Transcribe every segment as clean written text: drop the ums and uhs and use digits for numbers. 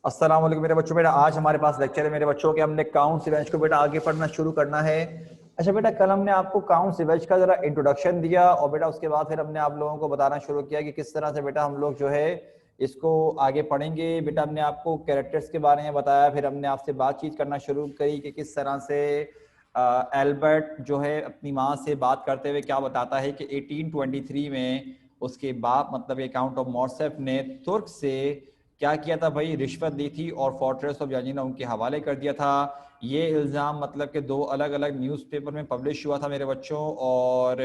अस्सलाम वालेकुम मेरे बच्चों। बेटा आज हमारे पास लेक्चर है मेरे बच्चों के। हमने काउंट सिवेज को बेटा आगे पढ़ना शुरू करना है। अच्छा बेटा, कल हमने आपको काउंट सिवेज का जरा इंट्रोडक्शन दिया और बेटा उसके बाद फिर हमने आप लोगों को बताना शुरू किया कि किस तरह से बेटा हम लोग जो है इसको आगे पढ़ेंगे। बेटा हमने आपको कैरेक्टर्स के बारे में बताया, फिर हमने आपसे बातचीत करना शुरू करी कि किस तरह से एल्बर्ट जो है अपनी माँ से बात करते हुए क्या बताता है कि 1823 में उसके बाप मतलब काउंट ऑफ मॉर्सेफ ने तुर्क से क्या किया था भाई, रिश्वत दी थी और फोर्ट्रेस ऑफ यानीना उनके हवाले कर दिया था। ये इल्ज़ाम मतलब कि दो अलग अलग न्यूज़पेपर में पब्लिश हुआ था मेरे बच्चों, और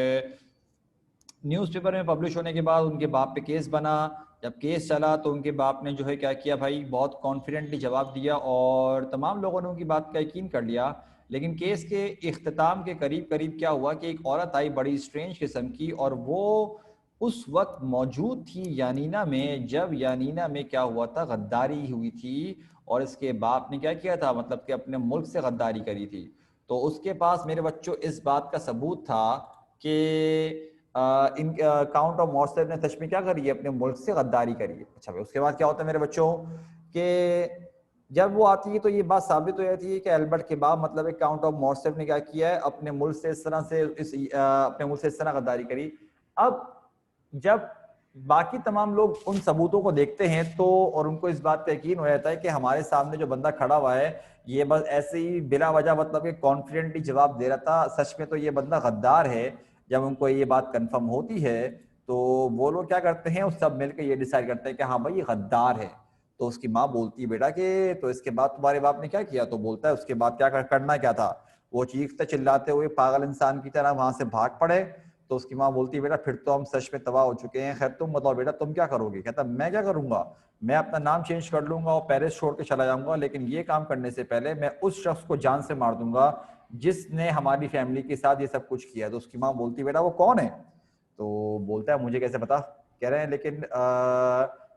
न्यूज़पेपर में पब्लिश होने के बाद उनके बाप पे केस बना। जब केस चला तो उनके बाप ने जो है क्या किया भाई, बहुत कॉन्फिडेंटली जवाब दिया और तमाम लोगों ने उनकी बात का यकीन कर लिया। लेकिन केस के इख्तिताम के करीब करीब क्या हुआ कि एक औरत आई बड़ी स्ट्रेंज किस्म की, और वो उस वक्त मौजूद थी यानीना में जब यानीना में क्या हुआ था, गद्दारी हुई थी। और इसके बाप ने क्या किया था, मतलब कि अपने मुल्क से गद्दारी करी थी। तो उसके पास मेरे बच्चों इस बात का सबूत था कि इन काउंट ऑफ मॉर्सेफ ने सच में क्या करी है, अपने मुल्क से गद्दारी करी है। अच्छा भाई, उसके बाद क्या होता है मेरे बच्चों कि जब वो आती है तो ये बात साबित हो जाती है कि एल्बर्ट के बाद मतलब काउंट ऑफ मॉर्सेफ ने क्या किया है, अपने मुल्क से इस तरह से अपने मुल्क से इस तरह गद्दारी करी। अब जब बाकी तमाम लोग उन सबूतों को देखते हैं तो और उनको इस बात का यकीन हो जाता है कि हमारे सामने जो बंदा खड़ा हुआ है ये बस ऐसे ही बिला वजह मतलब कि कॉन्फिडेंटली जवाब दे रहा था, सच में तो ये बंदा गद्दार है। जब उनको ये बात कंफर्म होती है तो वो लोग क्या करते हैं, उस सब मिलकर ये डिसाइड करते हैं कि हाँ भाई ये गद्दार है। तो उसकी माँ बोलती है बेटा कि तो इसके बाद तुम्हारे बाप ने क्या किया, तो बोलता है उसके बाद क्या करना क्या था। वो चीखते चिल्लाते हुए पागल इंसान की तरह वहां से भाग पड़े। तो उसकी माँ बोलती है बेटा फिर तो हम सच में तबाह हो चुके हैं, खैर तुम बताओ बेटा तुम क्या करोगे। कहता मैं क्या करूंगा, मैं अपना नाम चेंज कर लूंगा और पेरिस छोड़ के चला जाऊंगा, लेकिन ये काम करने से पहले मैं उस शख्स को जान से मार दूंगा जिसने हमारी फैमिली के साथ ये सब कुछ किया। तो उसकी माँ बोलती है बेटा वो कौन है। तो बोलता है मुझे कैसे पता। कह रहे हैं लेकिन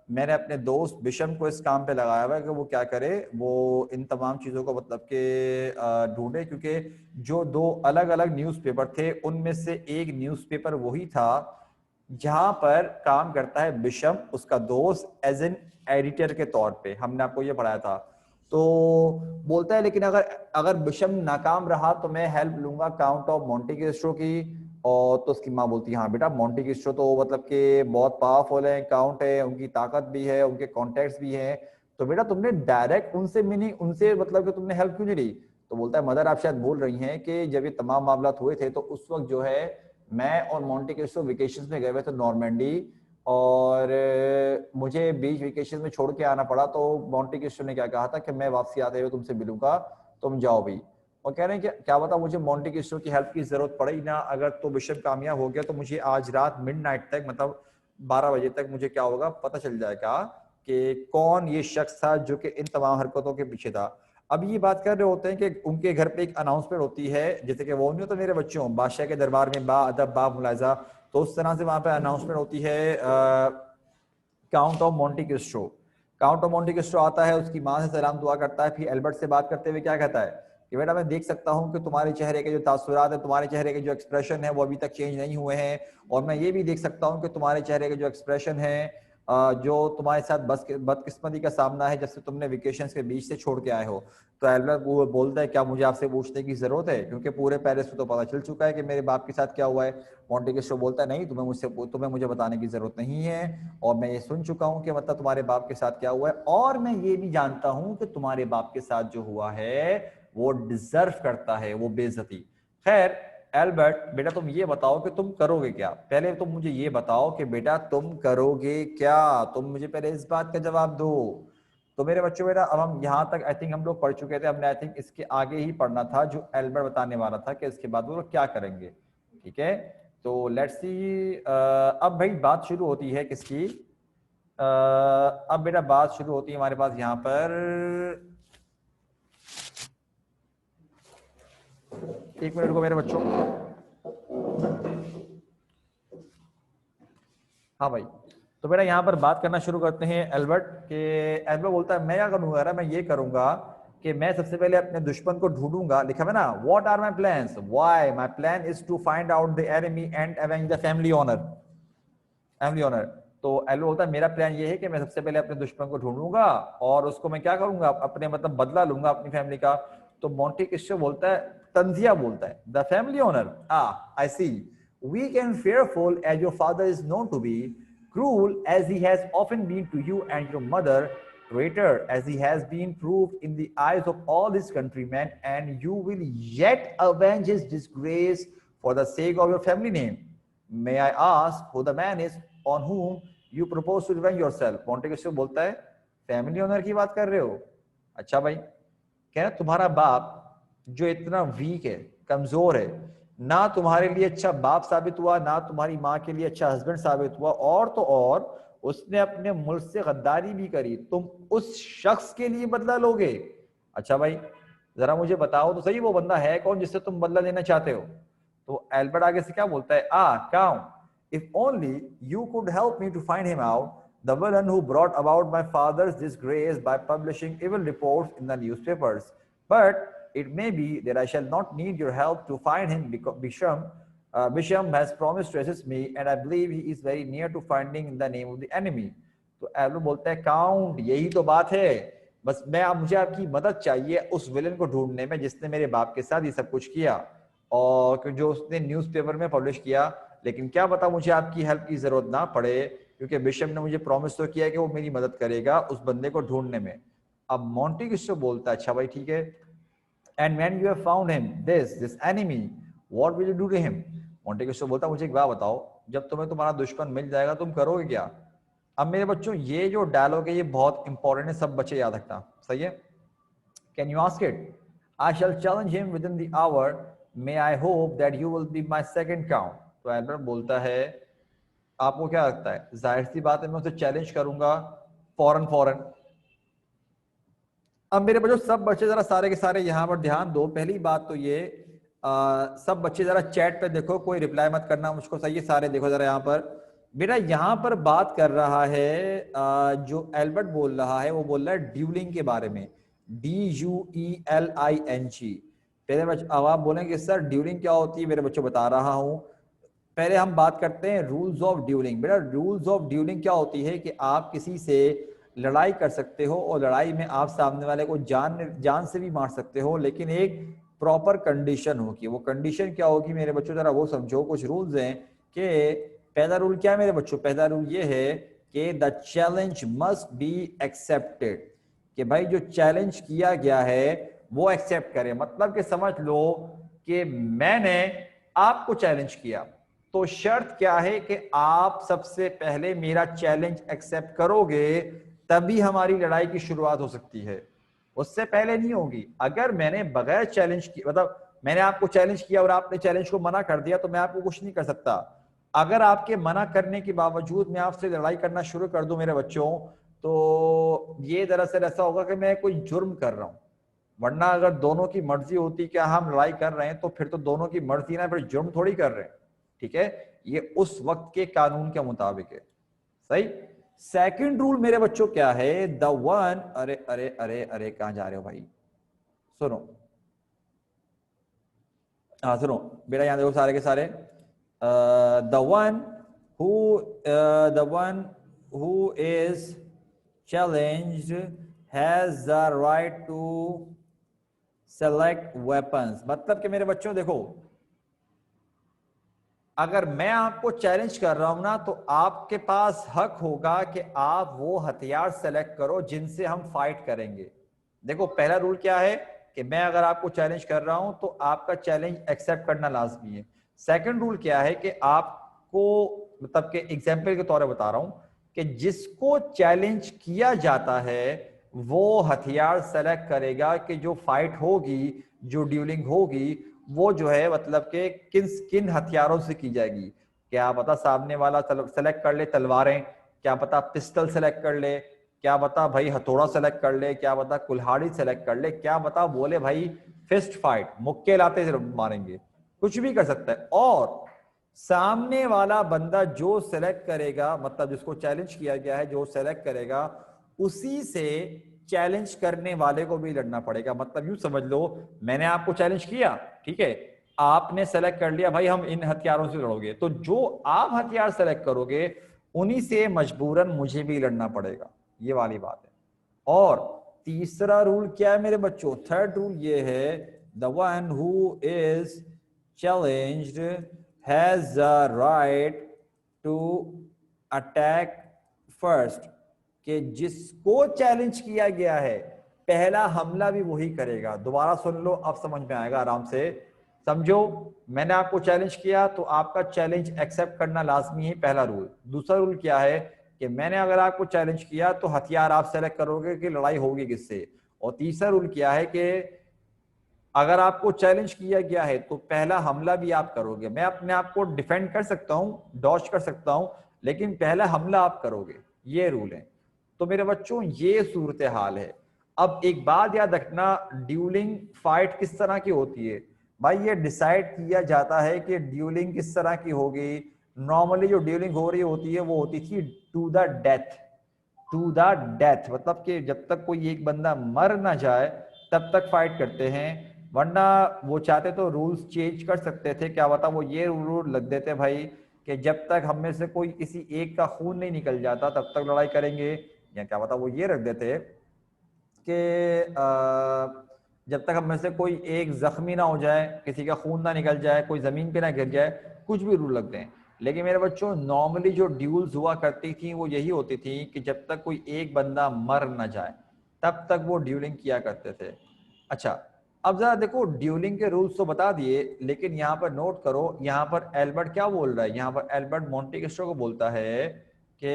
मैंने अपने दोस्त बिशम को इस काम पे लगाया हुआ है कि वो क्या करे, वो इन तमाम चीज़ों को मतलब के ढूंढे, क्योंकि जो दो अलग अलग न्यूज़पेपर थे उनमें से एक न्यूज़पेपर वही था जहां पर काम करता है बिशम, उसका दोस्त, एज एन एडिटर के तौर पे। हमने आपको ये पढ़ाया था। तो बोलता है लेकिन अगर अगर बिशम नाकाम रहा तो मैं हेल्प लूंगा काउंट ऑफ मोंटे क्रिस्टो की। और तो उसकी माँ बोलती है हाँ बेटा मोंटे क्रिस्टो तो मतलब कि बहुत पावरफुल है, काउंट है, उनकी ताकत भी है, उनके कॉन्टेक्ट्स भी हैं। तो बेटा तुमने डायरेक्ट उनसे मिनी उनसे मतलब कि तुमने हेल्प क्यों नहीं ली। तो बोलता है मदर आप शायद भूल रही हैं कि जब ये तमाम मामला हुए थे तो उस वक्त जो है मैं और मोंटे क्रिस्टो वेकेशन में गए हुए थे नॉर्मेंडी, और मुझे बीच वेकेशन में छोड़ के आना पड़ा। तो मोंटे क्रिस्टो ने क्या कहा था कि मैं वापसी आते हुए तुमसे मिलूंगा, तुम जाओ भी। और कह रहे हैं कि क्या बता मुझे मोंटे क्रिस्टो की हेल्प की जरूरत पड़ी ना, अगर तो बिशप कामयाब हो गया तो मुझे आज रात मिडनाइट तक मतलब 12 बजे तक मुझे क्या होगा पता चल जाएगा कि कौन ये शख्स था जो कि इन तमाम हरकतों के पीछे था। अब ये बात कर रहे होते हैं कि उनके घर पे एक अनाउंसमेंट होती है, जैसे कि वो नहीं होता मेरे बच्चों बादशाह के दरबार में बा अदब बा मुलाजा, तो उस तरह से वहां पे अनाउंसमेंट होती है count of Monte Christo. Count of Monte Christo आता है, उसकी माँ से सलाम दुआ करता है, फिर एल्बर्ट से बात करते हुए क्या कहता है कि बेटा मैं देख सकता हूँ कि तुम्हारे चेहरे के जो तासुरात है, तुम्हारे चेहरे के जो एक्सप्रेशन है वो अभी तक चेंज नहीं हुए हैं, और मैं ये भी देख सकता हूँ कि तुम्हारे चेहरे के जो एक्सप्रेशन है जो तुम्हारे साथ बदकिस्मती का सामना है जब से तुमने वेकेशन के बीच से छोड़ के आए हो। तो एल्बर्ट वो बोलता है क्या मुझे आपसे पूछने की जरूरत है, क्योंकि पूरे पेरिस को तो पता चल चुका है कि मेरे बाप के साथ क्या हुआ है। मोंटे क्रिस्टो बोलता है नहीं, तुम्हें मुझे बताने की जरूरत नहीं है, और मैं ये सुन चुका हूं कि मतलब तुम्हारे बाप के साथ क्या हुआ है, और मैं ये भी जानता हूं कि तुम्हारे बाप के साथ जो हुआ है वो डिजर्व करता है वो बेइज्जती। खैर एल्बर्ट बेटा तुम ये बताओ कि तुम करोगे क्या, पहले तुम मुझे ये बताओ कि बेटा तुम करोगे क्या, तुम मुझे पहले इस बात का जवाब दो। तो मेरे बच्चों बेटा अब हम यहाँ तक आई थिंक हम लोग पढ़ चुके थे, हमने आई थिंक इसके आगे ही पढ़ना था जो एल्बर्ट बताने वाला था कि इसके बाद वो लोग क्या करेंगे। ठीक है, तो लेट्स सी। अब भाई बात शुरू होती है किसकी, अब बेटा बात शुरू होती है हमारे पास यहाँ पर। एक मिनट को मेरे बच्चों। हाँ भाई, तो बेटा यहाँ पर बात करना शुरू करते हैं एल्बर्ट के। एल्बर्ट बोलता है मैं क्या करूंगा, अरे मैं ये करूंगा कि मैं सबसे पहले अपने दुश्मन को ढूंढूंगा। लिखा है ना, what are my plans, why my plan is to find out the enemy and avenge the family honour. तो एल्बर्ट बोलता है मेरा प्लान ये है कि मैं सबसे पहले अपने दुश्मन को ढूंढूंगा और उसको मैं क्या करूंगा, अपने मतलब बदला लूंगा अपनी फैमिली का। तो मोंटी क्रिस्टो बोलता है, तंजिया बोलता है, the family honour, I see, weak and fearful as your father is known to be, cruel as he has often been to you and your mother, traitor as he has been proved in the eyes of all his countrymen, and you will yet avenge his disgrace for the sake of your family name. May I ask who the man is on whom you propose to revenge yourself? Monte Cristo बोलता है family owner की बात कर रहे हो? अच्छा भाई, कह रहा तुम्हारा बाप जो इतना वीक है, कमजोर है, ना तुम्हारे लिए अच्छा बाप साबित हुआ, ना तुम्हारी माँ के लिए अच्छा हस्बैंड साबित हुआ, और तो और उसने अपने मुल्क से गद्दारी भी करी, तुम उस शख्स के लिए बदला लोगे? अच्छा भाई, जरा मुझे बताओ तो सही वो बंदा है कौन जिससे तुम बदला लेना चाहते हो? तो एल्बर्ट आगे से क्या बोलता है, काउ, if only you could help me to find him out, the villain who brought about my father's disgrace by publishing evil reports in the newspapers. But it may be that I shall not need your help to find him, because Bisham has promised to assist me, and I believe he is very near to finding the name of the enemy. तो Albert बोलता है count, यही तो बात है, बस मुझे आपकी मदद चाहिए उस विलन को ढूंढने में जिसने मेरे बाप के साथ ये सब कुछ किया और जो उसने न्यूज़पेपर में पब्लिश किया। लेकिन क्या पता मुझे आपकी हेल्प की जरूरत ना पड़े, क्योंकि बिशप ने मुझे प्रॉमिस तो किया कि वो मेरी मदद करेगा उस बंदे को ढूंढने में। अब मोंटी क्रिस्टो बोलता है अच्छा भाई ठीक है, and when you have found him this enemy, what will you do to him? Monte Cristo बोलता है मुझे एक बात बताओ, जब तुम्हें तुम्हारा दुश्मन मिल जाएगा तुम करोगे क्या? अब मेरे बच्चों ये जो डायलॉग है ये बहुत इंपॉर्टेंट है, सब बच्चे याद रखना, सही है? Can you ask it? I shall challenge him within the hour, may I hope that you will be my second count. तो एल्बर्ट बोलता है आपको क्या लगता है, जाहिर सी बात है मैं उसे चैलेंज करूंगा फौरन। अब मेरे बच्चों सब बच्चे जरा सारे के सारे यहाँ पर ध्यान दो। पहली बात तो ये सब बच्चे जरा चैट पे देखो, कोई रिप्लाई मत करना मुझको, सही है? सारे देखो जरा यहाँ पर। बेटा यहाँ पर बात कर रहा है जो एल्बर्ट बोल रहा है वो बोल रहा है ड्यूलिंग के बारे में, DUELING। पहले बच्चे अब आप बोलेंगे सर ड्यूलिंग क्या होती है? मेरे बच्चों बता रहा हूँ, पहले हम बात करते हैं रूल्स ऑफ ड्यूलिंग। बेटा रूल्स ऑफ ड्यूलिंग क्या होती है कि आप किसी से लड़ाई कर सकते हो और लड़ाई में आप सामने वाले को जान से भी मार सकते हो, लेकिन एक प्रॉपर कंडीशन होगी। वो कंडीशन क्या होगी मेरे बच्चों जरा वो समझो। कुछ रूल्स हैं कि पहला रूल क्या है मेरे बच्चों? पहला रूल ये है कि the challenge must be accepted, कि भाई जो चैलेंज किया गया है वो एक्सेप्ट करे। मतलब कि समझ लो कि मैंने आपको चैलेंज किया, तो शर्त क्या है कि आप सबसे पहले मेरा चैलेंज एक्सेप्ट करोगे, तभी हमारी लड़ाई की शुरुआत हो सकती है, उससे पहले नहीं होगी। अगर मैंने बगैर चैलेंज की, मतलब मैंने आपको चैलेंज किया और आपने चैलेंज को मना कर दिया, तो मैं आपको कुछ नहीं कर सकता। अगर आपके मना करने के बावजूद मैं आपसे लड़ाई करना शुरू कर दूं मेरे बच्चों, तो ये दरअसल ऐसा होगा कि मैं कोई जुर्म कर रहा हूं। वरना अगर दोनों की मर्जी होती कि हम लड़ाई कर रहे हैं, तो फिर तो दोनों की मर्जी ना, फिर जुर्म थोड़ी कर रहे हैं। ठीक है, ये उस वक्त के कानून के मुताबिक है, सही। सेकंड रूल मेरे बच्चों क्या है? द वन, अरे अरे अरे अरे कहां जा रहे हो भाई? सुनो, हाँ सुनो बेटा, यहां देखो सारे के सारे। The one who is challenged has the right to select weapons। मतलब कि मेरे बच्चों देखो, अगर मैं आपको चैलेंज कर रहा हूं ना, तो आपके पास हक होगा कि आप वो हथियार सेलेक्ट करो जिनसे हम फाइट करेंगे। देखो पहला रूल क्या है कि मैं अगर आपको चैलेंज कर रहा हूं तो आपका चैलेंज एक्सेप्ट करना लाजमी है। सेकंड रूल क्या है कि आपको, मतलब के एग्जाम्पल के तौर पर बता रहा हूं कि जिसको चैलेंज किया जाता है वो हथियार सेलेक्ट करेगा कि जो फाइट होगी, जो ड्यूलिंग होगी, वो जो है मतलब कि किन हथियारों से की जाएगी। क्या पता सामने वाला सेलेक्ट कर ले तलवारें, क्या पता पिस्टल सेलेक्ट कर ले, क्या पता भाई हथौड़ा सेलेक्ट कर ले, क्या पता कुल्हाड़ी सेलेक्ट कर ले, क्या पता बोले भाई फिस्ट फाइट, मुक्के लाते मारेंगे, कुछ भी कर सकता है। और सामने वाला बंदा जो सेलेक्ट करेगा, मतलब जिसको चैलेंज किया गया है, जो सेलेक्ट करेगा, उसी से चैलेंज करने वाले को भी लड़ना पड़ेगा। मतलब यूं समझ लो, मैंने आपको चैलेंज किया, ठीक है, आपने सेलेक्ट कर लिया भाई हम इन हथियारों से लड़ोगे, तो जो आप हथियार सेलेक्ट करोगे उन्हीं से मजबूरन मुझे भी लड़ना पड़ेगा, ये वाली बात है। और तीसरा रूल क्या है मेरे बच्चों? थर्ड रूल ये है, the one who is challenged has the right to attack first, कि जिसको चैलेंज किया गया है पहला हमला भी वही करेगा। दोबारा सुन लो, अब समझ में आएगा आराम से समझो। मैंने आपको चैलेंज किया तो आपका चैलेंज एक्सेप्ट करना लाजमी है, पहला रूल। दूसरा रूल क्या है कि मैंने अगर आपको चैलेंज किया तो हथियार आप सेलेक्ट करोगे कि लड़ाई होगी किससे। और तीसरा रूल क्या है कि अगर आपको चैलेंज किया गया है तो पहला हमला भी आप करोगे। मैं अपने आप को डिफेंड कर सकता हूं, डॉज कर सकता हूं, लेकिन पहला हमला आप करोगे, ये रूल है। तो मेरे बच्चों ये सूरत हाल है। अब एक बात याद रखना, ड्यूलिंग फाइट किस तरह की होती है भाई, ये डिसाइड किया जाता है कि ड्यूलिंग किस तरह की होगी। नॉर्मली जो ड्यूलिंग हो रही होती है वो होती थी to the death, to the death, मतलब कि जब तक कोई एक बंदा मर ना जाए तब तक फाइट करते हैं। वरना वो चाहते तो रूल्स चेंज कर सकते थे, क्या बता वो ये रूल लग देते भाई कि जब तक हम में से कोई किसी एक का खून नहीं निकल जाता तब तक लड़ाई करेंगे, या क्या बता वो ये रख देते कि जब तक हम में से कोई एक जख्मी ना हो जाए, किसी का खून ना निकल जाए, कोई जमीन पे ना गिर जाए, कुछ भी रूल लगते हैं। लेकिन मेरे बच्चों नॉर्मली जो ड्यूल्स हुआ करती थी वो यही होती थी कि जब तक कोई एक बंदा मर ना जाए तब तक वो ड्यूलिंग किया करते थे। अच्छा, अब जरा देखो ड्यूलिंग के रूल्स तो बता दिए, लेकिन यहाँ पर नोट करो, यहाँ पर एल्बर्ट क्या बोल रहा है, यहाँ पर एल्बर्ट मोंटे क्रिस्टो को बोलता है कि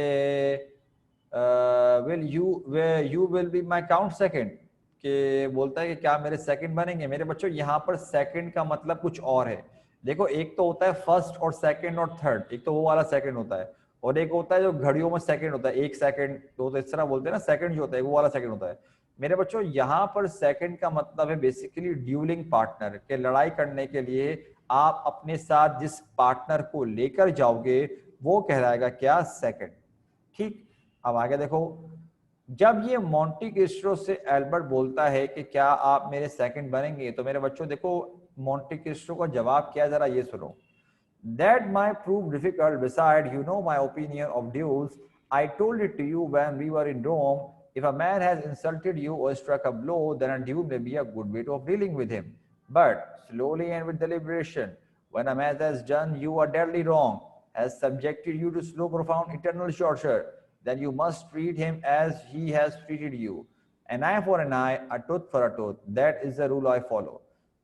will you will be my count second, कि बोलता है कि क्या मेरे सेकंड बनेंगे। मेरे बच्चों यहाँ पर सेकंड का मतलब कुछ और है। देखो एक तो होता है फर्स्ट और सेकंड और थर्ड, एक तो वो वाला सेकंड होता है, और एक होता है जो घड़ियों में सेकंड होता है, एक सेकंड, तो इस तरह बोलते हैं ना, सेकंड जो होता है वो वाला सेकंड होता है। मेरे बच्चों यहाँ पर सेकंड का मतलब है बेसिकली ड्यूलिंग पार्टनर, के लड़ाई करने के लिए आप अपने साथ जिस पार्टनर को लेकर जाओगे वो कहलाएगा क्या, सेकंड। ठीक, अब आगे देखो, जब ये मोंटी क्रिस्टो से एल्बर्ट बोलता है कि क्या आप मेरे सेकंड बनेंगे, तो मेरे बच्चों देखो मोंटी क्रिस्टो का जवाब क्या, जरा ये सुनो। That might prove difficult. Besides, you know my opinion of duels. I told it to you when we were in Rome. If a man has insulted you or struck a blow, then a duel may be a good way of dealing with him. But slowly and with deliberation, when a man has done you a deadly wrong, has subjected you to slow, profound, eternal torture, then you must treat him as he has treated you. An eye for an eye, a tooth for a tooth. That is the rule I follow.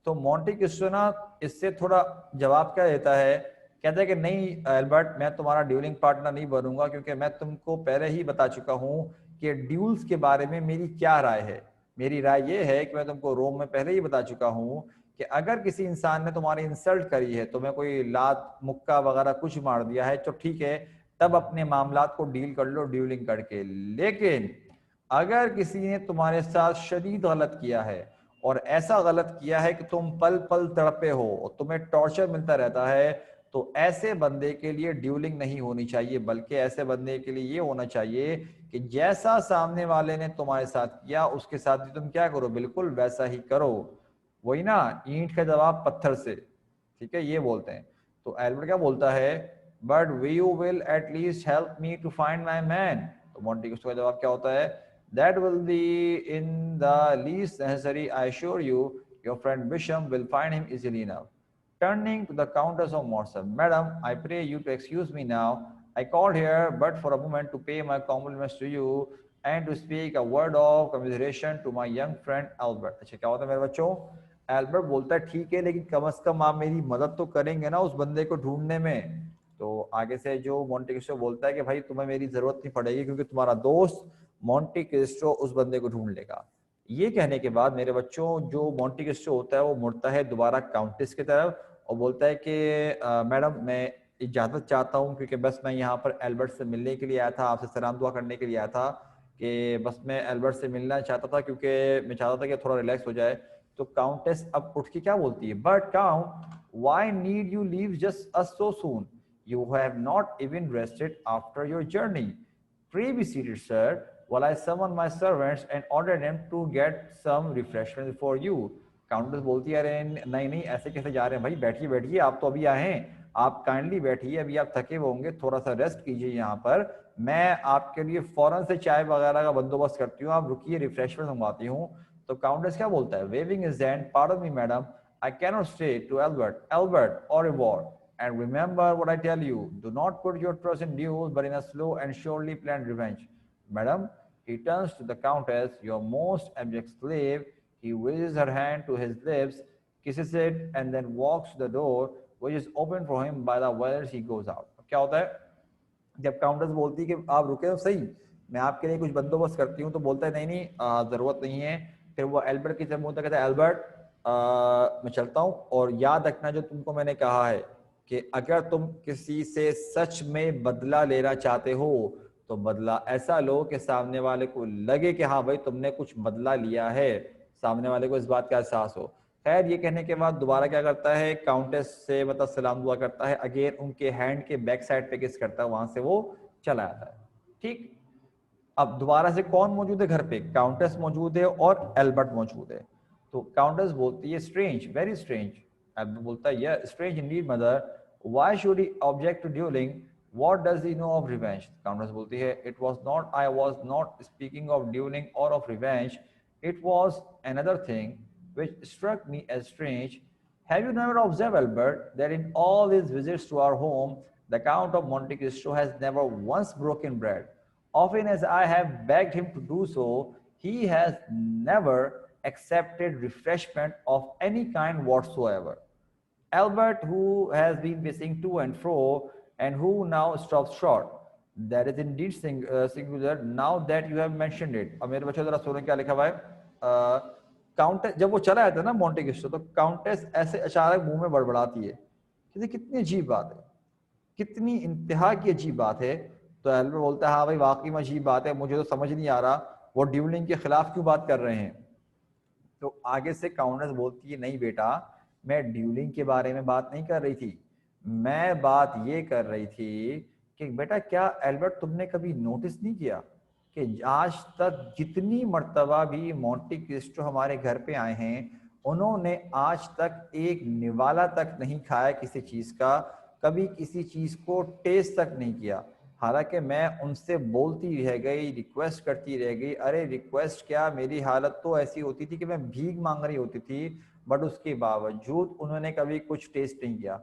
तो Monte Christo ना इससे थोड़ा जवाब क्या देता है, कहता है कि नहीं एल्बर्ट, मैं तुम्हारा ड्यूलिंग पार्टनर नहीं बनूंगा, क्योंकि मैं तुमको पहले ही बता चुका हूं कि ड्यूल्स के बारे में मेरी क्या राय है। मेरी राय ये है कि मैं तुमको रोम में पहले ही बता चुका हूं कि अगर किसी इंसान ने तुम्हारी इंसल्ट करी है, तुम्हें कोई लात मुक्का वगैरह कुछ मार दिया है, तो ठीक है, तब अपने मामलात को डील कर लो ड्यूलिंग करके। लेकिन अगर किसी ने तुम्हारे साथ शदीद गलत किया है, और ऐसा गलत किया है कि तुम पल पल तड़पे हो और तुम्हें टॉर्चर मिलता रहता है, तो ऐसे बंदे के लिए ड्यूलिंग नहीं होनी चाहिए, बल्कि ऐसे बंदे के लिए ये होना चाहिए कि जैसा सामने वाले ने तुम्हारे साथ किया उसके साथ भी तुम क्या करो, बिल्कुल वैसा ही करो। वही ना, ईंट का जवाब पत्थर से, ठीक है, ये बोलते हैं। तो एल्बर्ट क्या बोलता है, but you will at least help me to find my man. तो मोंटी क्रिस्टो का जवाब क्या होता है, that will be in the least necessary, I assure you, your friend Bisham will find him easily enough. Turning to the Countess of Morsom, Madam, I pray you to excuse me now. I called here but for a moment to pay my compliments to you and to speak a word of commiseration to my young friend Albert. अच्छा क्या होता है मेरे बच्चों, Albert बोलता है ठीक है, लेकिन कम से कम आप मेरी मदद तो करेंगे ना उस बंदे को ढूंढने में। तो आगे से जो मोंटे क्रिस्टो बोलता है कि भाई तुम्हें मेरी जरूरत नहीं पड़ेगी, क्योंकि तुम्हारा दोस्त मोंटी क्रिस्टो उस बंदे को ढूंढ लेगा। ये कहने के बाद मेरे बच्चों जो मोंटी क्रिस्टो होता है वो मुड़ता है दोबारा काउंटेस की तरफ और बोलता है कि मैडम मैं इजाजत चाहता हूँ, क्योंकि बस मैं यहाँ पर एल्बर्ट से मिलने के लिए आया था, आपसे सलाम दुआ करने के लिए आया था, कि बस मैं एल्बर्ट से मिलना चाहता था क्योंकि मैं चाहता था कि थोड़ा रिलैक्स हो जाए। तो काउंटेस अब उठ के क्या बोलती है, but count why need you leave just us so soon, you have not even rested after your journey, pray be seated sir while I summon my servants and order them to get some refreshment for you. Countess बोलती है अरे नहीं नहीं ऐसे कैसे जा रहे हैं भाई, बैठिए बैठिए, आप तो अभी आए हैं, आप काइंडली बैठिए, अभी आप थके हुए होंगे, थोड़ा सा रेस्ट कीजिए यहाँ पर, मैं आपके लिए फौरन से चाय वगैरह का बंदोबस्त करती हूँ, आप रुकिए, रिफ्रेशमेंट मंगवाती हूँ। तो काउंटेस क्या बोलता है, waving his hand, pardon me madam, I can not stay to Albert, Albert और reward, and remember what I tell you, do not put your trust in news but in a slow and surely planned revenge. Madam, he turns to the countess, your most abject slave. He raises her hand to his lips, kisses it, and then walks to the door, which is opened for him by the waiters. He goes out. क्या होता है, जब counters बोलती है कि आप रुके हो सही, मैं आपके लिए कुछ बंदोबस्त करती हूँ, तो बोलता है नहीं नहीं जरूरत नहीं है। फिर वो एल्बर्ट की तरफ मुंह तक कहता है, एल्बर्ट मैं चलता हूँ, और याद रखना जो तुमको मैंने कहा है कि अगर तुम किसी से सच में बदला लेना चाहते हो तो बदला ऐसा लो कि सामने वाले को लगे कि हाँ भाई तुमने कुछ बदला लिया है, सामने वाले को इस बात का एहसास हो। खैर ये कहने के बाद दोबारा क्या करता है, काउंटेस से मतलब सलाम दुआ करता है, अगेन उनके हैंड के बैक साइड पे किस करता है, वहां से वो चला आता है। ठीक, अब दोबारा से कौन मौजूद है घर पे, काउंटेस मौजूद है और एल्बर्ट मौजूद है। तो काउंटेस बोलती है, स्ट्रेंज, वेरी स्ट्रेंज। एल्बर्ट बोलता है, yeah strange indeed mother, why should he object to duelling, what does he know of revenge. Countess बोलती है, it was not, I was not speaking of duelling or of revenge, it was another thing which struck me as strange. Have you never observed, Albert, that in all his visits to our home, the Count of Monte Cristo has never once broken bread? Often as I have begged him to do so, he has never accepted refreshment of any kind whatsoever. Albert, who has been pacing to and fro, and who now stops short. That is indeed singular, now that you have mentioned it. अब मेरे बच्चों जरा सुनो क्या लिखा हुआ है। Countess जब वो चला जाता है ना मोंटे क्रिस्टो, तो काउंटेस ऐसे अचानक मुंह में बड़बड़ाती है, कितनी अजीब बात है, कितनी इंतहा की अजीब बात है। तो एल्बर्ट बोलता है, हाँ भाई वाकई में अजीब बात है, मुझे तो समझ नहीं आ रहा वो ड्यूलिंग के खिलाफ क्यों बात कर रहे हैं। तो आगे से काउंटेस बोलती है, नहीं बेटा, मैं ड्यूलिंग के बारे में बात नहीं कर रही थी, मैं बात ये कर रही थी कि बेटा क्या एल्बर्ट तुमने कभी नोटिस नहीं किया कि आज तक जितनी मर्तबा भी मोंटे क्रिस्टो हमारे घर पे आए हैं, उन्होंने आज तक एक निवाला तक नहीं खाया किसी चीज का, कभी किसी चीज को टेस्ट तक नहीं किया। हालांकि मैं उनसे बोलती रह गई, रिक्वेस्ट करती रह गई, अरे रिक्वेस्ट क्या, मेरी हालत तो ऐसी होती थी कि मैं भीख मांग रही होती थी, बट उसके बावजूद उन्होंने कभी कुछ टेस्ट नहीं किया।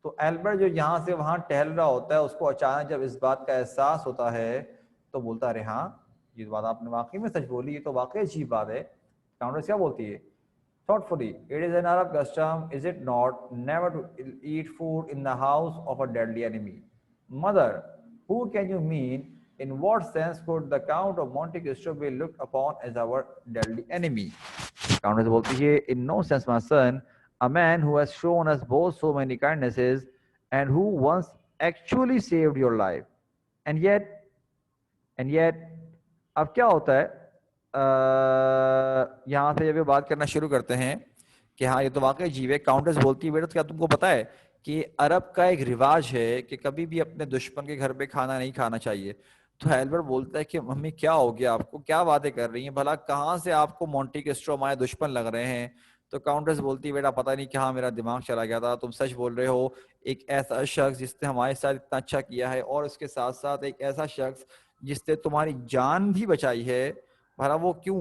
तो एल्बर्ट जो यहाँ से वहां टहल रहा होता है, उसको अचानक जब इस बात का एहसास होता है तो बोलता, अरे हाँ ये बात आपने वाकई में सच बोली, ये तो वाकई अजीब बात है। काउंटेस क्या बोलती है, thoughtfully, it is an Arab custom, is it not, never to eat food in the house of a deadly enemy. Mother, who can you mean? In what sense could the Count of Monte Cristo be looked upon as our deadly enemy? Countess बोलती है, in no sense, my son, a man who has shown us both so many kindnesses and who once actually saved your life. And yet, अब क्या होता है, यहाँ से जब ये बात करना शुरू करते हैं कि हाँ ये तो वाकई अजीब है। काउंटेस बोलती है, बेटा क्या तुमको पता है कि अरब का एक रिवाज है कि कभी भी अपने दुश्मन के घर पे खाना नहीं खाना चाहिए। तो एल्बर्ट बोलता है कि मम्मी क्या हो गया आपको, क्या बातें कर रही हैं, भला कहाँ से आपको मोंटे क्रिस्टो हमारे दुश्मन लग रहे हैं। तो काउंटेस बोलती है, बेटा पता नहीं कहाँ मेरा दिमाग चला गया था, तुम सच बोल रहे हो, एक ऐसा शख्स जिसने हमारे साथ इतना अच्छा किया है और उसके साथ साथ एक ऐसा शख्स जिसने तुम्हारी जान भी बचाई है, भला वो क्यों।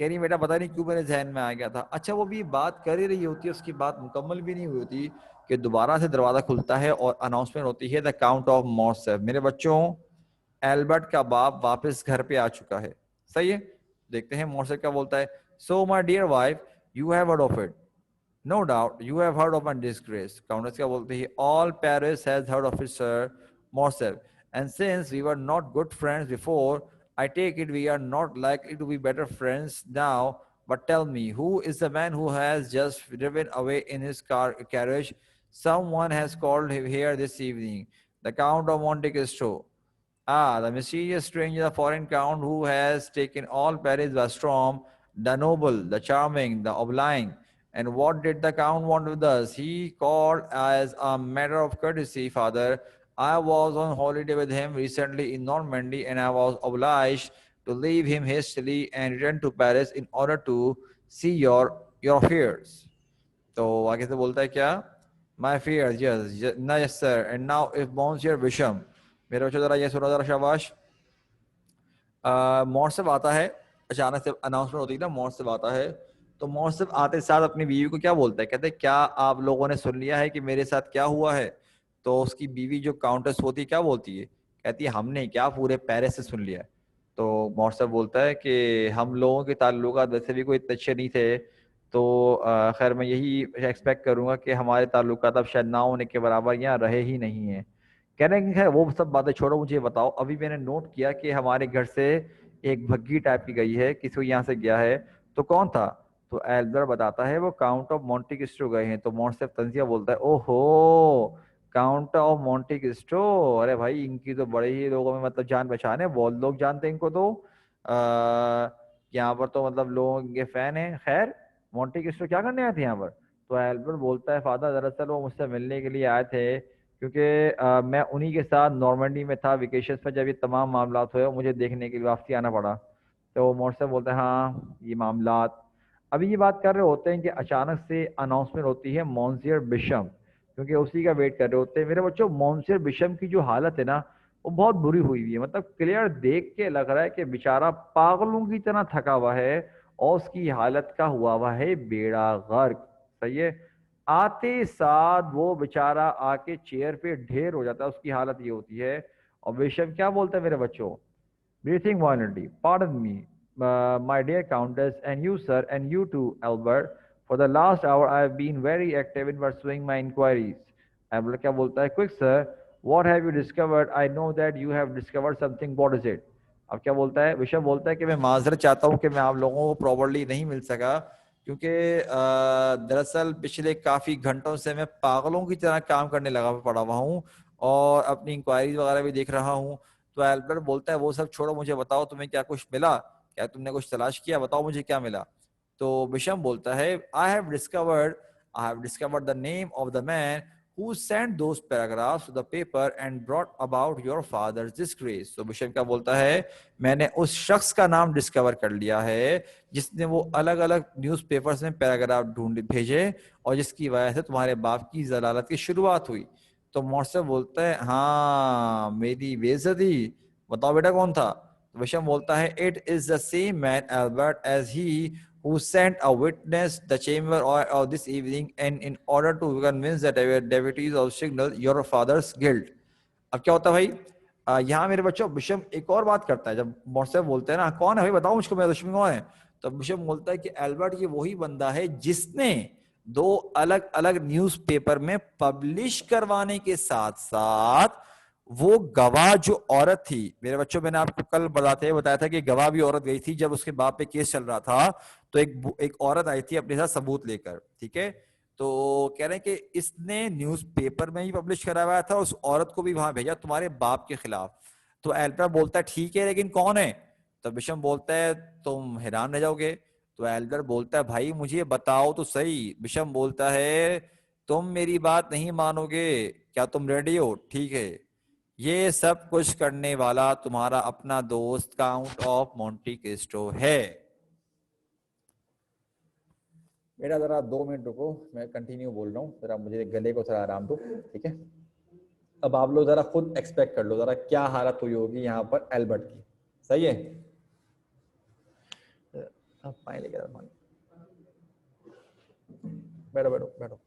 कह रही बेटा पता नहीं क्यों मेरे जहन में आ गया था। अच्छा वो भी बात कर ही रही होती है, उसकी बात मुकम्मल भी नहीं हुई होती कि दोबारा से दरवाजा खुलता है और अनाउंसमेंट होती है, द काउंट ऑफ मॉर्सेफ। मेरे बच्चों, एल्बर्ट का बाप वापस घर पे आ चुका है। सही है, देखते हैं मॉर्सेफ क्या बोलता है। So my dear wife, you have heard of it, no doubt you have heard of my disgrace. Countess क्या बोलती है, all Paris has heard of it sir Morcerf, and since we were not good friends before, I take it we are not likely to be better friends now. But tell me, who is the man who has just driven away in his carriage? Someone has called him here this evening. The Count of Monte Cristo. Ah, the mysterious stranger, the foreign count who has taken all Paris by storm, the noble, the charming, the obliging. And what did the count want with us? He called as a matter of courtesy, father. I was on holiday with him recently in Normandy, and I was obliged to leave him hastily and return to Paris in order to see your affairs. तो आगे से बोलता है क्या, My fears, yes, no, yes sir. And now if Monsieur Bisham, मेरे बच्चों जरा ये सुनो जरा शाबाश। मौसम आता है, अचानक से अनाउंसमेंट होती है ना, मौसम आता है, तो मौसम आते साथ अपनी बीवी को क्या बोलता है, कहते हैं क्या आप लोगों ने सुन लिया है कि मेरे साथ क्या हुआ है। तो उसकी बीवी जो काउंटेस होती है क्या बोलती है, कहती है हमने क्या पूरे पेरिस से सुन लिया है। तो मौसम बोलता है कि हम लोगों के ताल्लुकात वैसे भी कोई इतने अच्छे नहीं थे, तो खैर मैं यही एक्सपेक्ट करूंगा कि हमारे ताल्लुकात अब शायद ना होने के बराबर यहाँ रहे ही नहीं हैं। कह रहे हैं कि खैर वो सब बातें छोड़ो, मुझे बताओ अभी मैंने नोट किया कि हमारे घर से एक भग्गी टाइप की गई है, किसी को यहाँ से गया है, तो कौन था। तो एल्बर बताता है वो काउंट ऑफ मोंटे क्रिस्टो गए हैं। तो मोंसेफ तंजिया बोलता है ओहो, काउंट ऑफ मोंटे क्रिस्टो, अरे भाई इनकी तो बड़े ही लोगों में मतलब जान पहचान है, बहुत लोग जानते हैं इनको। तो यहाँ पर तो मतलब लोगों के फैन है। खैर मोंटे क्रिस्टो क्या करने आए थे यहाँ पर। तो एल्बर बोलता है फादर दरअसल वो मुझसे मिलने के लिए आए थे, क्योंकि मैं उन्हीं के साथ नॉर्मंडी में था वेकेशन पर जब ये तमाम मामला हुए, मुझे देखने के लिए वापसी आना पड़ा। तो मोर्से बोलते हैं हाँ ये मामलात। अभी ये बात कर रहे होते हैं कि अचानक से अनाउंसमेंट होती है मॉन्सियर बिशम, क्योंकि उसी का वेट कर रहे होते हैं। मेरे बच्चों मॉन्सियर बिशम की जो हालत है ना, वो बहुत बुरी हुई हुई है। मतलब क्लियर देख के लग रहा है कि बेचारा पागलों की तरह थका हुआ है, और उसकी हालत का हुआ हुआ है बेड़ा गर्क। सही है। आते साथ वो बेचारा आके चेयर पे ढेर हो जाता है, उसकी हालत ये होती है। और बेशक क्या बोलते हैं मेरे बच्चों, breathing violently, pardon me my dear countess and you sir and you too Albert, for the last hour I have been very active in pursuing my inquiries. Albert क्या बोलता है, quick sir, what have you discovered, I know that you have discovered something, what is it. अब क्या बोलता है, विषय बोलता है कि मैं माजरत चाहता हूँ कि मैं आप लोगों को प्रॉपरली नहीं मिल सका, क्योंकि दरअसल पिछले काफी घंटों से मैं पागलों की तरह काम करने लगा पड़ा हुआ हूँ, और अपनी इंक्वायरीज वगैरह भी देख रहा हूँ। तो एल्बर्ट बोलता है वो सब छोड़ो, मुझे बताओ तुम्हें क्या कुछ मिला, क्या तुमने कुछ तलाश किया, बताओ मुझे क्या मिला। तो बिशम बोलता है I have discovered the name of the man who sent those paragraphs to the paper and brought about your father's disgrace। तो बिशप क्या बोलता है, मैंने उस शख्स का नाम डिस्कवर कर लिया है जिसने वो अलग अलग न्यूज़पेपर्स में पैराग्राफ ढूंढ भेजे, और जिसकी वजह से तुम्हारे बाप की जलालत की शुरुआत हुई। तो मोर्से बोलता है हाँ मेरी बेइज्जती, बताओ बेटा कौन था। तो बिशप बोलता है it is the same man Albert as he who sent a witness the chamber of this evening and in order to convince the deputies of signal your father's guilt। अब क्या होता है भाई, यहाँ मेरे बच्चों बिशप एक और बात करता है। जब मोर्से बोलते हैं ना कौन है भाई बताओ मुझको मेरा दुश्मन कौन है, तो बिशप बोलता है कि एल्बर्ट ये वही बंदा है जिसने दो अलग अलग न्यूज़पेपर में पब्लिश करवाने के साथ साथ वो गवाह जो औरत थी, मेरे बच्चों मैंने आपको कल बताया था कि गवाह भी औरत गई थी जब उसके बाप पे केस चल रहा था, तो एक औरत आई थी अपने साथ सबूत लेकर, ठीक है। तो कह रहे हैं कि इसने न्यूज़पेपर में ही पब्लिश कराया था, उस औरत को भी वहां भेजा तुम्हारे बाप के खिलाफ। तो एल्बर्ट बोलता है ठीक है लेकिन कौन है। तो बिशम बोलता है तुम हैरान रह जाओगे। तो एल्बर्ट बोलता है भाई मुझे बताओ तो सही। बिशम बोलता है तुम मेरी बात नहीं मानोगे, क्या तुम रेडी हो, ठीक है। ये सब कुछ करने वाला तुम्हारा अपना दोस्त काउंट ऑफ मोंटी क्रिस्टो है। बेटा जरा 2 मिनट रुको, मैं कंटिन्यू बोल रहा हूँ, जरा मुझे गले को थोड़ा आराम दो, ठीक है। अब आप लोग जरा खुद एक्सपेक्ट कर लो जरा क्या हालत हुई होगी यहाँ पर एल्बर्ट की। सही है, अब पानी लेके आओ, पानी। बैठो बैठो बैठो।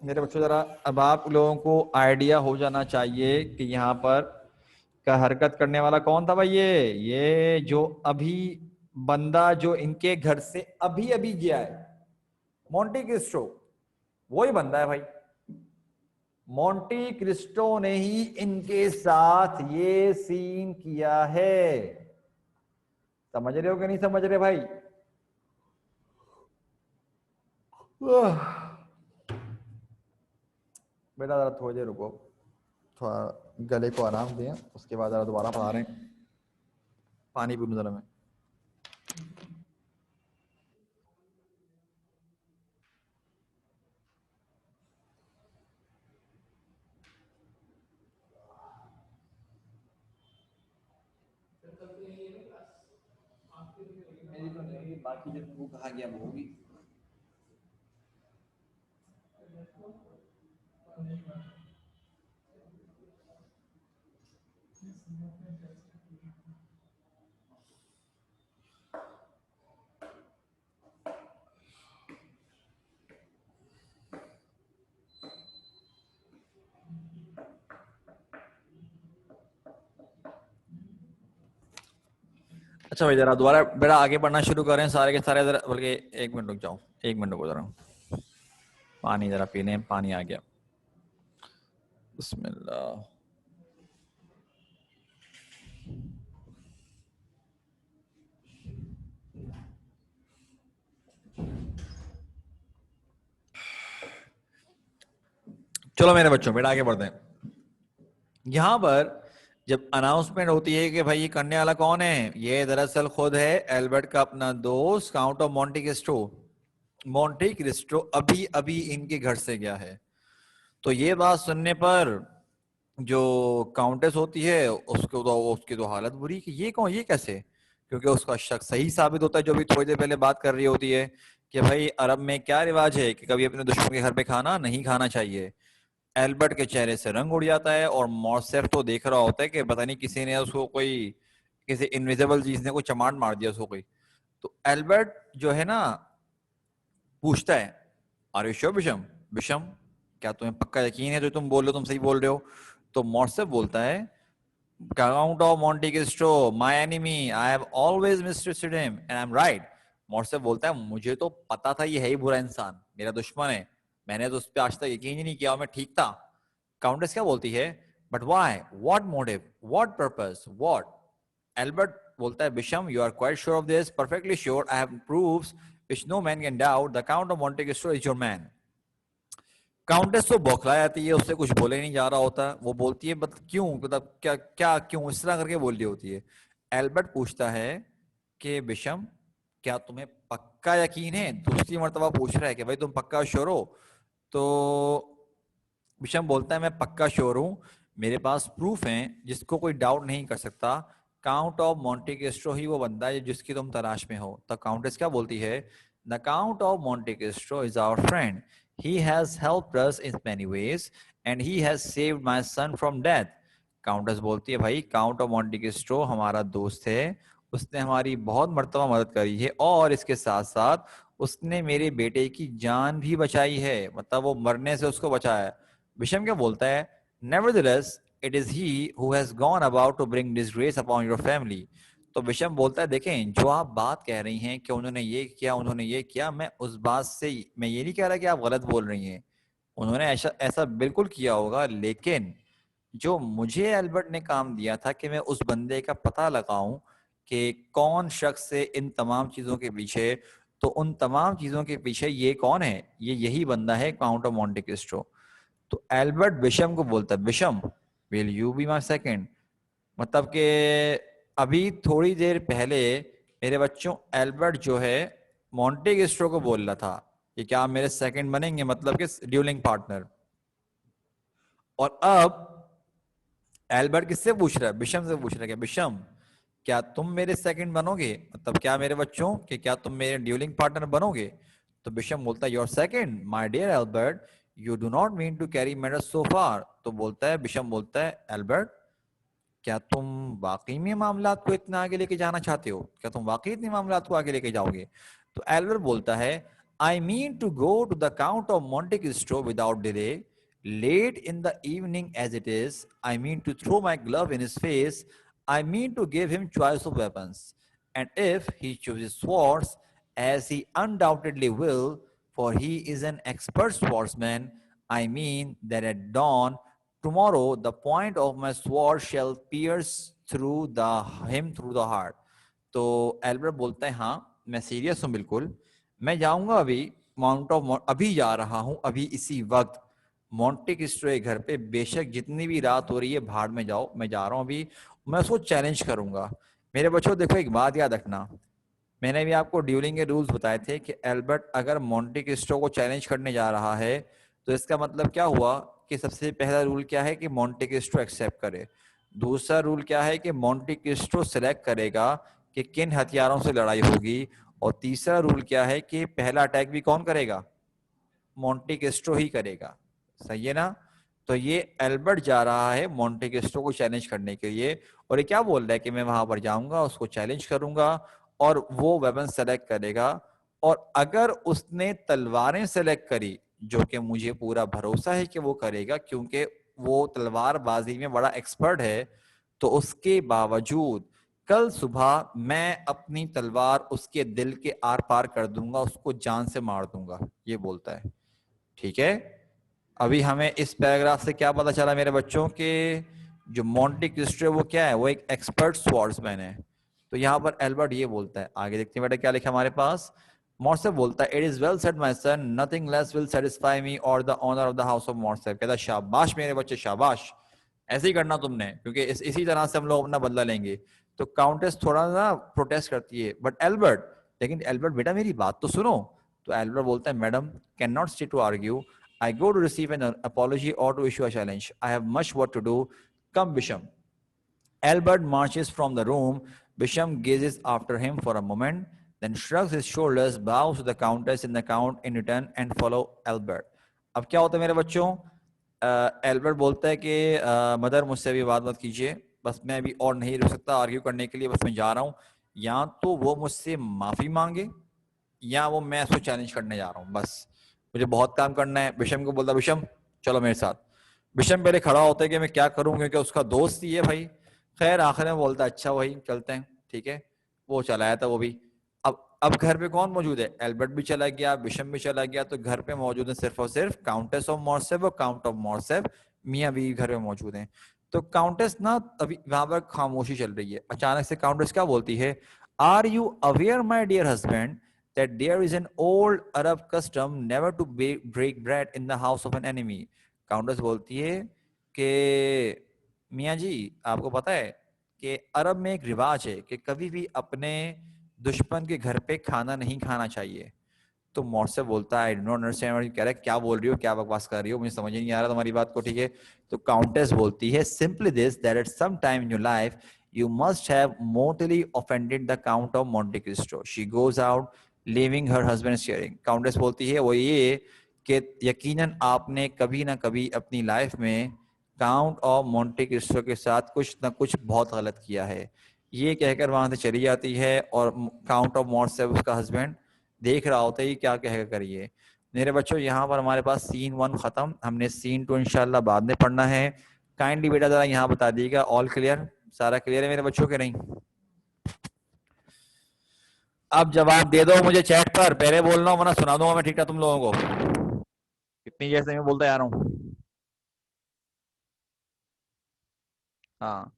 मेरे बच्चों जरा अब आप लोगों को आइडिया हो जाना चाहिए कि यहाँ पर का हरकत करने वाला कौन था भाई। ये जो अभी बंदा जो इनके घर से अभी अभी गया है, मोंटी क्रिस्टो, वही बंदा है भाई। मोंटी क्रिस्टो ने ही इनके साथ ये सीन किया है। समझ रहे हो कि नहीं समझ रहे भाई। बेटा जरा थोड़ी देर रुको, थोड़ा गले को आराम दें, उसके बाद जरा दोबारा पढ़ा रहे हैं। पानी पी लूं जरा मैं। बाकी जब वो कहा गया वो होगी। अच्छा भाई, जरा दोबारा बेटा आगे बढ़ना शुरू करें सारे के सारे, जरा बल्कि 1 मिनट रुक जाओ, 1 मिनट रुको जरा, पानी जरा पीने, पानी आ गया। बिस्मिल्लाह। चलो मेरे बच्चों, बेटा आगे बढ़ते हैं। यहां पर जब अनाउंसमेंट होती है कि भाई ये करने वाला कौन है, ये दरअसल खुद है एल्बर्ट का अपना दोस्त count of Monte Christo. Monte Cristo अभी अभी इनके घर से गया है। तो ये बात सुनने पर जो काउंटेस होती है उसकी तो हालत बुरी कि ये कौन, ये कैसे, क्योंकि उसका शक सही साबित होता है जो भी थोड़ी देर पहले बात कर रही होती है कि भाई अरब में क्या रिवाज है कि कभी अपने दुश्मन के घर पे खाना नहीं खाना चाहिए। एल्बर्ट के चेहरे से रंग उड़ जाता है और मॉर्सेफ तो देख रहा होता है कि पता नहीं किसी ने उसको कोई, किसी इनविजिबल चीज ने कोई चमाट मार दिया उसको कोई। तो एल्बर्ट जो है ना पूछता है, आर यू श्योर विशम, विशम क्या तुम्हें पक्का यकीन है जो तुम बोल रहे हो, तुम सही बोल रहे हो? तो मॉर्सेफ बोलता है, count of Monte Cristo my enemy, I have always mistrusted him and I am right. Morcerf बोलता है मुझे तो पता था ये है ही बुरा इंसान, मेरा दुश्मन है, मैंने तो उस पर आज तक यकीन ही नहीं किया, मैं ठीक था। काउंटेस क्या बोलती है, but why, what motive, what purpose, what? Albert बोलता है, Beauchamp you are quite sure of this, perfectly sure, I have proofs which no man can doubt, the count of Monte Cristo is your man. Countess तो बौखला जाती है, उससे कुछ बोले नहीं जा रहा होता, वो बोलती है मतलब क्यों, मतलब क्या क्या क्यों, इस तरह करके बोल रही होती है। एल्बर्ट पूछता है कि बिशम क्या तुम्हें पक्का यकीन है, दूसरी मर्तबा पूछ रहा है कि भाई तुम पक्का श्योर हो? तो बिशम बोलता है मैं पक्का श्योर हूं, मेरे पास प्रूफ हैं जिसको कोई डाउट नहीं कर सकता, काउंट ऑफ मोंटे क्रिस्टो ही वो बंदा है जिसकी तुम तलाश में हो। तो काउंटेस क्या बोलती है, the count of Monte Cristo is our friend, he has helped us in many ways and he has saved my son from death। Countess बोलती है भाई काउंट ऑफ मोंटे क्रिस्टो हमारा दोस्त है, उसने हमारी बहुत मर्तबा मदद करी है और इसके साथ साथ उसने मेरे बेटे की जान भी बचाई है, मतलब वो मरने से उसको बचाया। विषम क्या बोलता है, nevertheless it is he who has gone about to bring disgrace upon your family। तो विषम बोलता है देखें जो आप बात कह रही हैं कि उन्होंने ये किया उन्होंने ये किया, मैं उस बात से मैं ये नहीं कह रहा कि आप गलत बोल रही हैं, उन्होंने ऐसा ऐसा बिल्कुल किया होगा, लेकिन जो मुझे एल्बर्ट ने काम दिया था कि मैं उस बंदे का पता लगाऊं कि कौन शख्स है इन तमाम चीजों के पीछे, तो उन तमाम चीजों के पीछे ये कौन है, ये यही बंदा है काउंट ऑफ मोंटे क्रिस्टो। तो एल्बर्ट बिशम को बोलता है, Beauchamp will you be my second, मतलब कि अभी थोड़ी देर पहले मेरे बच्चों एल्बर्ट जो है मोंटे क्रिस्टो को बोल रहा था कि क्या आप मेरे सेकंड बनेंगे, मतलब कि ड्यूलिंग पार्टनर। और अब एल्बर्ट किससे पूछ रहा है, बिशम से पूछ रहा है कि बिशम क्या तुम मेरे सेकंड बनोगे, मतलब क्या मेरे बच्चों कि क्या तुम मेरे ड्यूलिंग पार्टनर बनोगे? तो बिशम बोलता है your second my dear Albert, you do not mean to carry matters so far. तो बोलता है बिशम बोलता है एल्बर्ट क्या तुम वाकई में मामलात को इतना आगे लेके जाना चाहते हो, क्या तुम वाकई इतने मामलात को आगे लेके जाओगे? तो एल्बर्ट बोलता है I mean to go to the count of Monte Cristo without delay, late in the evening as it is, I mean to throw my glove in his face, I mean to give him choice of weapons, and if he chooses swords, as he undoubtedly will, for he is an expert swordsman, I mean that at dawn tomorrow the point of my sword shall pierce through the him through the heart। तो Albert बोलता है हाँ मैं serious हूँ बिल्कुल, मैं जाऊंगा अभी माउंट ऑफ, अभी जा रहा हूँ अभी इसी वक्त मोंटे क्रिस्टो के घर पे, बेशक जितनी भी रात हो रही है भाड़ में जाओ, मैं जा रहा हूँ अभी, मैं उसको चैलेंज करूंगा। मेरे बच्चों देखो एक बात याद रखना, मैंने भी आपको ड्यूलिंग के रूल्स बताए थे कि एल्बर्ट अगर मोंटे क्रिस्टो को चैलेंज करने जा रहा है तो इसका मतलब क्या हुआ कि सबसे पहला रूल क्या है कि मोंटे क्रिस्टो एक्सेप्ट करे, दूसरा रूल क्या है कि मोंटे क्रिस्टो सिलेक्ट करेगा कि किन हथियारों से लड़ाई होगी, और तीसरा रूल क्या है कि पहला अटैक भी कौन करेगा, मोंटे क्रिस्टो ही करेगा, सही है ना। तो ये एल्बर्ट जा रहा है मोंटे क्रिस्टो को चैलेंज करने के लिए, और ये क्या बोल रहा है कि मैं वहां पर जाऊंगा, उसको चैलेंज करूंगा और वो वेपन सेलेक्ट करेगा, और अगर उसने तलवारें सेलेक्ट करी, जो कि मुझे पूरा भरोसा है कि वो करेगा क्योंकि वो तलवारबाजी में बड़ा एक्सपर्ट है, तो उसके बावजूद कल सुबह मैं अपनी तलवार उसके दिल के आर पार कर दूंगा, उसको जान से मार दूंगा, ये बोलता है। ठीक है, अभी हमें इस पैराग्राफ से क्या पता चला मेरे बच्चों के जो मोंटे क्रिस्टो वो क्या है, वो एक एक्सपर्ट स्वॉर्ड्समैन है। तो यहाँ पर एल्बर्ट ये बोलता है, आगे देखते हैं बेटा क्या लिखा हमारे पास। मॉर्सेफ बोलता है, it is well said my son, nothing less will satisfy me or the honour of the house of Morcerf. कहता शाबाश मेरे बच्चे शाबाश, ऐसे ही करना तुमने, क्योंकि इसी तरह से हम लोग अपना बदला लेंगे। तो काउंटेस थोड़ा ना प्रोटेस्ट करती है, बट एल्बर्ट, लेकिन एल्बर्ट बेटा मेरी बात तो सुनो। तो एल्बर्ट बोलता है, madam can not stay to argue, I go to receive an apology or to issue a challenge. I have much work to do. Come, Bisham. Albert marches from the room. Bisham gazes after him for a moment, then shrugs his shoulders, bows to the countess and the count in return, and follow Albert. अब क्या होता है मेरे बच्चों, Albert बोलता है कि mother मुझसे भी बात मत कीजिए, बस मैं अभी और नहीं रुक सकता आर्ग्यू करने के लिए, बस मैं जा रहा हूँ। या तो वो मुझसे माफी मांगे या वो मैं उसको चैलेंज करने जा रहा हूँ, बस मुझे बहुत काम करना है। बिशम को बोलता, बिशम चलो मेरे साथ। बिशम पहले खड़ा होता है कि मैं क्या करूं, क्योंकि उसका दोस्त ही है भाई। खैर आखिर में बोलता है, अच्छा वही चलते हैं, ठीक है। वो चला आया था वो भी। अब घर पे कौन मौजूद है, एल्बर्ट भी चला गया, बिशम भी चला गया, तो घर पे मौजूद है सिर्फ और सिर्फ काउंटेस ऑफ मॉर्सेफ और काउंट ऑफ मॉर्सेफ, मियाँ बीवी घर पे मौजूद हैं। तो काउंटेस ना अभी वहां पर खामोशी चल रही है, अचानक से काउंटेस क्या बोलती है, are you aware my dear husband that there is an old Arab custom never to break bread in the house of an enemy. Countess बोलती है कि मियाँ जी आपको पता है कि अरब में एक रिवाज है कि कभी भी अपने दुश्मन के घर पे खाना नहीं खाना चाहिए। तो मॉर्सेफ बोलता है, आई डू नॉट अंडरस्टैंड, कह रहा है क्या बोल रही हो, क्या बकवास कर रही हो, मुझे समझ नहीं आ रहा तुम्हारी बात को, ठीक है। तो काउंटेस बोलती है, simply this that at some time in your life you must have mortally offended the Count of Monte Cristo. She goes out, leaving her husband staring. Countess बोलती है वो ये कि यकीनन आपने कभी ना कभी अपनी लाइफ में काउंट ऑफ मोंटे क्रिस्टो के साथ कुछ ना कुछ बहुत गलत किया है। ये कहकर वहां से चली जाती है, और काउंट ऑफ मॉर्सेफ उसका हस्बैंड देख रहा होता है क्या कहेगा करिए। मेरे बच्चों यहाँ पर हमारे पास सीन 1 खत्म, हमने सीन 2 इंशाल्लाह बाद में पढ़ना है। काइंडली बेटा जरा यहाँ बता दीजिएगा, ऑल क्लियर, सारा क्लियर है मेरे बच्चों के नहीं। अब जवाब दे दो मुझे चैट पर, पहले बोलना वरना सुना दूंगा मैं ठीक है तुम लोगों को, कितनी जैसे मैं बोलता जा रहा हूँ। हाँ,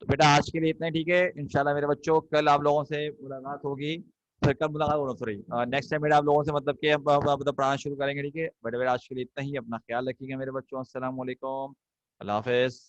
तो बेटा आज के लिए इतना ही, ठीक है। इंशाल्लाह मेरे बच्चों कल आप लोगों से मुलाकात होगी, फिर कल मुलाकात होना, सॉरी नेक्स्ट टाइम बेटा आप लोगों से मतलब कि मतलब पढ़ाना शुरू करेंगे, ठीक है। बेटा आज के लिए इतना ही, अपना ख्याल रखिएगा मेरे बच्चों, अस्सलाम वालेकुम, अल्लाह हाफिज।